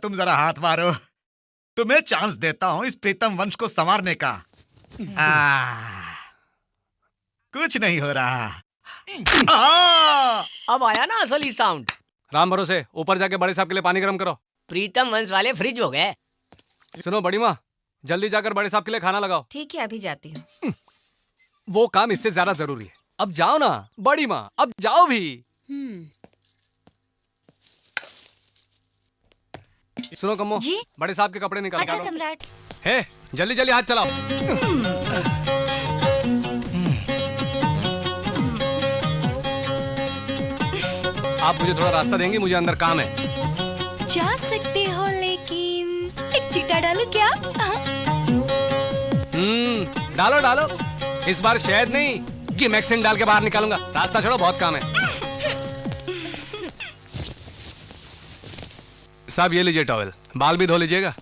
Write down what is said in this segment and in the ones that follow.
तुम जरा हाथ मारो, तुम्हें चांस देता हूं इस प्रीतम वंश को संवारने का। कुछ नहीं हो रहा। अब आया ना असली साउंड। राम भरोसे ऊपर जाके बड़े साहब के लिए पानी गर्म करो। प्रीतम वंश वाले फ्रिज हो गए। सुनो बड़ी माँ, जल्दी जाकर बड़े साहब के लिए खाना लगाओ। ठीक है, अभी जाती हूँ। वो काम इससे ज्यादा जरूरी है। अब जाओ ना बड़ी माँ, अब जाओ भी। सुनो कम्मो जी? बड़े साहब के कपड़े निकाल। अच्छा सम्राट। हे जल्दी जल्दी हाथ चलाओ। आप मुझे थोड़ा रास्ता देंगे, मुझे अंदर काम है। जा सकते हो लेकिन एक चीटा डालू क्या? डालो डालो। इस बार शहद नहीं कि मैक्सिन डाल के बाहर निकालूंगा। रास्ता छोड़ो, बहुत काम है। साहब ये लीजिए टॉवेल, बाल भी धो लीजिएगा।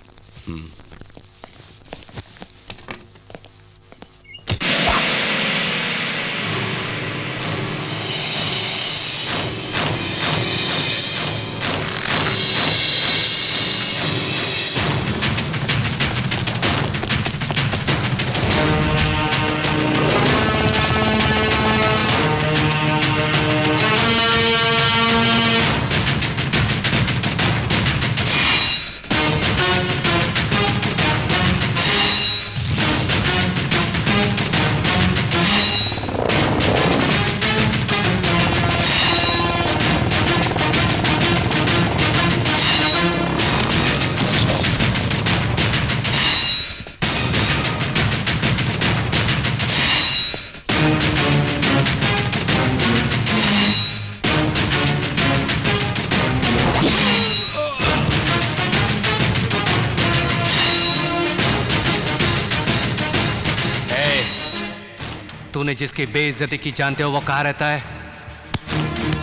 तूने जिसकी बेइज्जती की जानते हो वो कहाँ रहता है?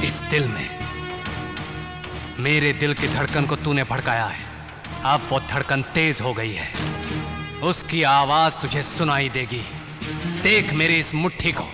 इस दिल में। मेरे दिल की धड़कन को तूने भड़काया है। अब वो धड़कन तेज हो गई है। उसकी आवाज तुझे सुनाई देगी। देख मेरी इस मुट्ठी को।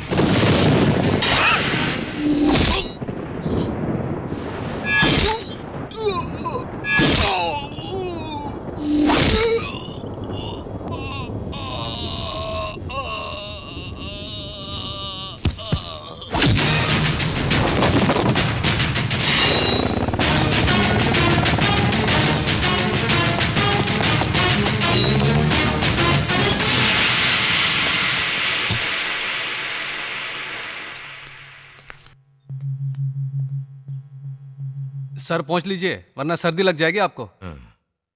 सर पहुंच लीजिए वरना सर्दी लग जाएगी आपको।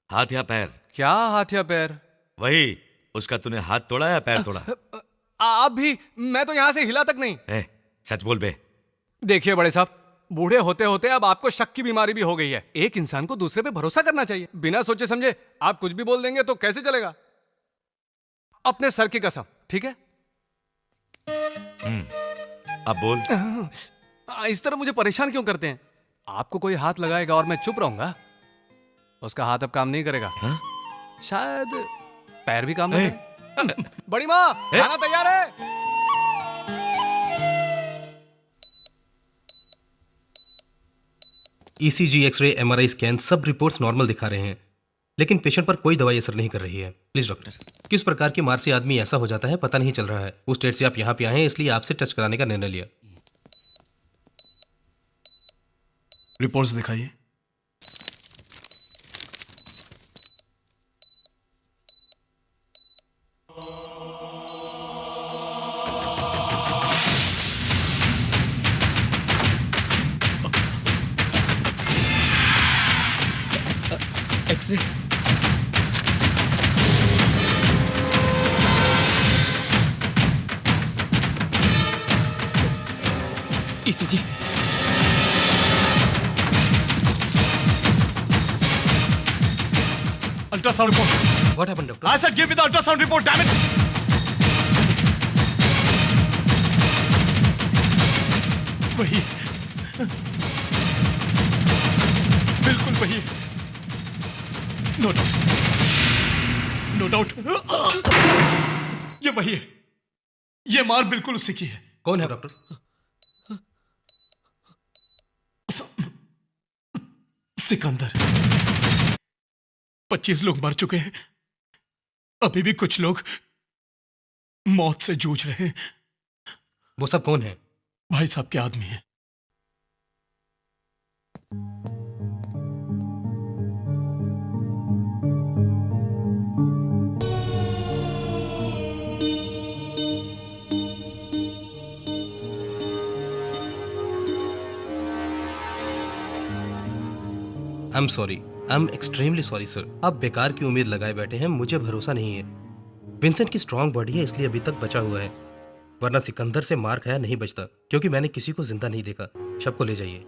हाथ या पैर? क्या हाथ या पैर? वही, उसका तूने हाथ तोड़ा या पैर तोड़ा? आप भी, मैं तो यहां से हिला तक नहीं। सच बोल बे। देखिए बड़े साहब, बूढ़े होते होते अब आपको शक की बीमारी भी हो गई है। एक इंसान को दूसरे पे भरोसा करना चाहिए। बिना सोचे समझे आप कुछ भी बोल देंगे तो कैसे चलेगा? अपने सर की कसम, ठीक है? अब बोल। इस तरह मुझे परेशान क्यों करते हैं? आपको कोई हाथ लगाएगा और मैं चुप रहूंगा, उसका हाथ अब काम नहीं करेगा। शायद पैर भी काम नहीं करेगा। बड़ी माँ, खाना तैयार है। ईसीजी, एक्सरे, एमआरआई स्कैन सब रिपोर्ट्स नॉर्मल दिखा रहे हैं, लेकिन पेशेंट पर कोई दवाई असर नहीं कर रही है। प्लीज डॉक्टर, किस प्रकार की मार से आदमी ऐसा हो जाता है पता नहीं चल रहा है। उस डेट से आप यहाँ पे आए हैं, इसलिए आपसे टेस्ट कराने का निर्णय लिया। रिपोर्ट्स दिखाइए। X-ray, ECG, ultrasound report. What happened doctor? I said give me the ultrasound report, damn it! वही, बिल्कुल वही। नो डाउट, नो डाउट, ये वही है। ये मार बिल्कुल उसी की है। कौन है डॉक्टर? सिकंदर। 25 लोग मर चुके हैं, अभी भी कुछ लोग मौत से जूझ रहे हैं। वो सब कौन है? भाई साहब के आदमी हैं। I am sorry, I am extremely sorry sir. आप बेकार की उम्मीद लगाए बैठे हैं, मुझे भरोसा नहीं है। विंसेंट की स्ट्रांग बॉडी है इसलिए अभी तक बचा हुआ है, वरना सिकंदर से मार खाया नहीं बचता, क्योंकि मैंने किसी को जिंदा नहीं देखा। शव को ले जाइए।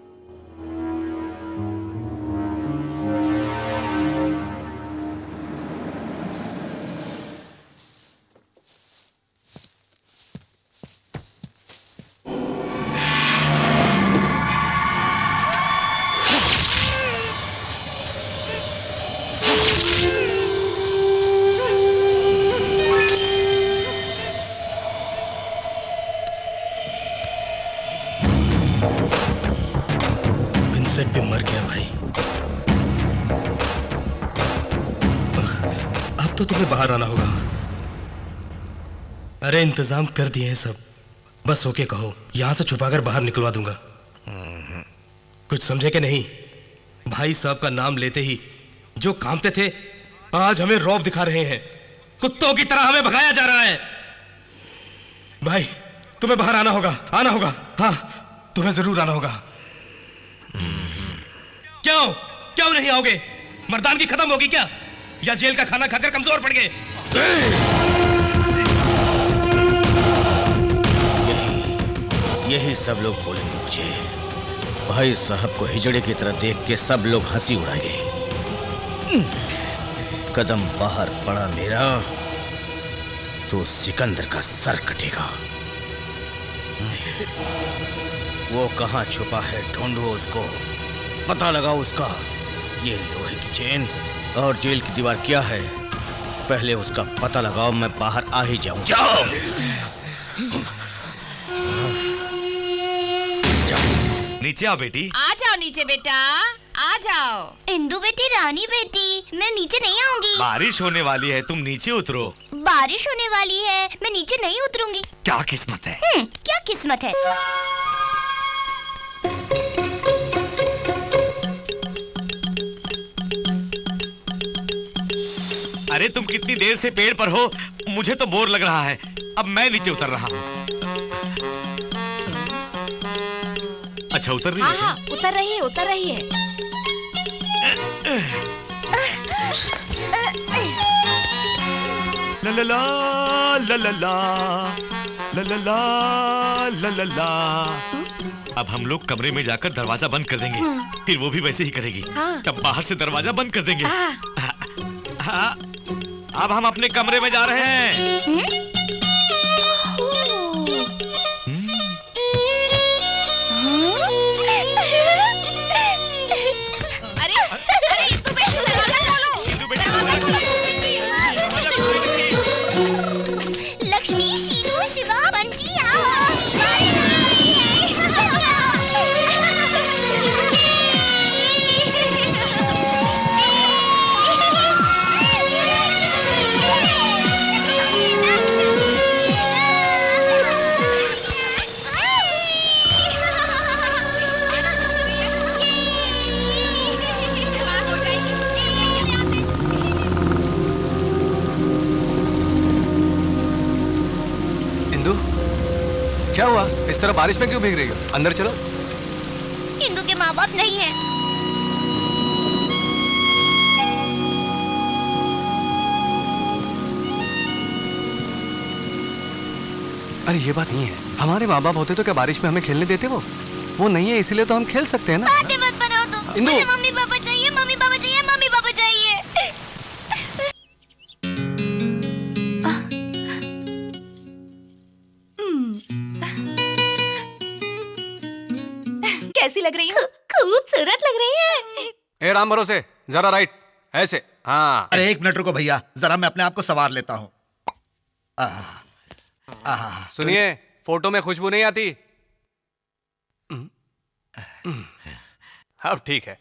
विंसेंट भी मर गया भाई। अब तो तुम्हें बाहर आना होगा। अरे इंतजाम कर दिए हैं सब, बस ओके कहो, यहां से छुपाकर बाहर निकलवा दूंगा। कुछ समझे कि नहीं? भाई साहब का नाम लेते ही जो कामते थे आज हमें रौब दिखा रहे हैं, कुत्तों की तरह हमें भगाया जा रहा है। भाई तुम्हें बाहर आना होगा, आना होगा। हाँ तुम्हें जरूर आना होगा। क्यों क्यों नहीं आओगे? मर्दानगी खत्म होगी क्या, या जेल का खाना खाकर कमजोर पड़ गए? यही सब लोग बोलेंगे मुझे। भाई साहब को हिजड़े की तरह देख के सब लोग हंसी उड़ाएंगे। कदम बाहर पड़ा मेरा तो सिकंदर का सर कटेगा। वो कहां छुपा है ढूंढो उसको, पता लगाओ उसका। ये लोहे की चेन और जेल की दीवार क्या है, पहले उसका पता लगाओ, मैं बाहर आ ही जाऊं। जाओ नीचे आओ बेटी। आ जाओ नीचे बेटा, आ जाओ। इंदु बेटी, रानी बेटी, मैं नीचे नहीं आऊंगी। बारिश होने वाली है, तुम नीचे उतरो। बारिश होने वाली है, मैं नीचे नहीं उतरूंगी। क्या किस्मत है। क्या किस्मत है? अरे तुम कितनी देर से पेड़ पर हो, मुझे तो बोर लग रहा है। अब मैं नीचे उतर रहा हूँ। अच्छा उतर रही हाँ है? हाँ उतर रही है, उतर रही है। ला ला ला ला ला ला ला ला ला ला ला। अब हम लोग कमरे में जाकर दरवाजा बंद कर देंगे, फिर वो भी वैसे ही करेगी। तब बाहर से दरवाजा बंद कर देंगे। हाँ, अब हम अपने कमरे में जा रहे हैं। अरे अरे इंदु बेटी, दरवाजा खोलो। इंदु बेटी, लक्ष्मी, शीनू, शिवा, बंटी आओ। बारिश आ रही इंदु, क्या हुआ? इस तरह बारिश में क्यों भीग रही हो? अंदर चलो। इंदु के माँ बाप नहीं है। अरे ये बात नहीं है, हमारे माँ बाप होते तो क्या बारिश में हमें खेलने देते? वो नहीं है, इसलिए तो हम खेल सकते हैं ना। बातें मत बनाओ तुम। इंदु। मुझे मम्मी पापा चाहिए, मम्मी पापा चाहिए, मम्मी पापा चाहिए। कैसी लग रही हूँ? खूबसूरत लग रही है। ए राम भरोसे, जरा राइट, ऐसे। हाँ अरे एक मिनट रुको भैया, जरा मैं अपने आप को सवार लेता हूँ। सुनिए, फोटो में खुशबू नहीं आती। अब ठीक है।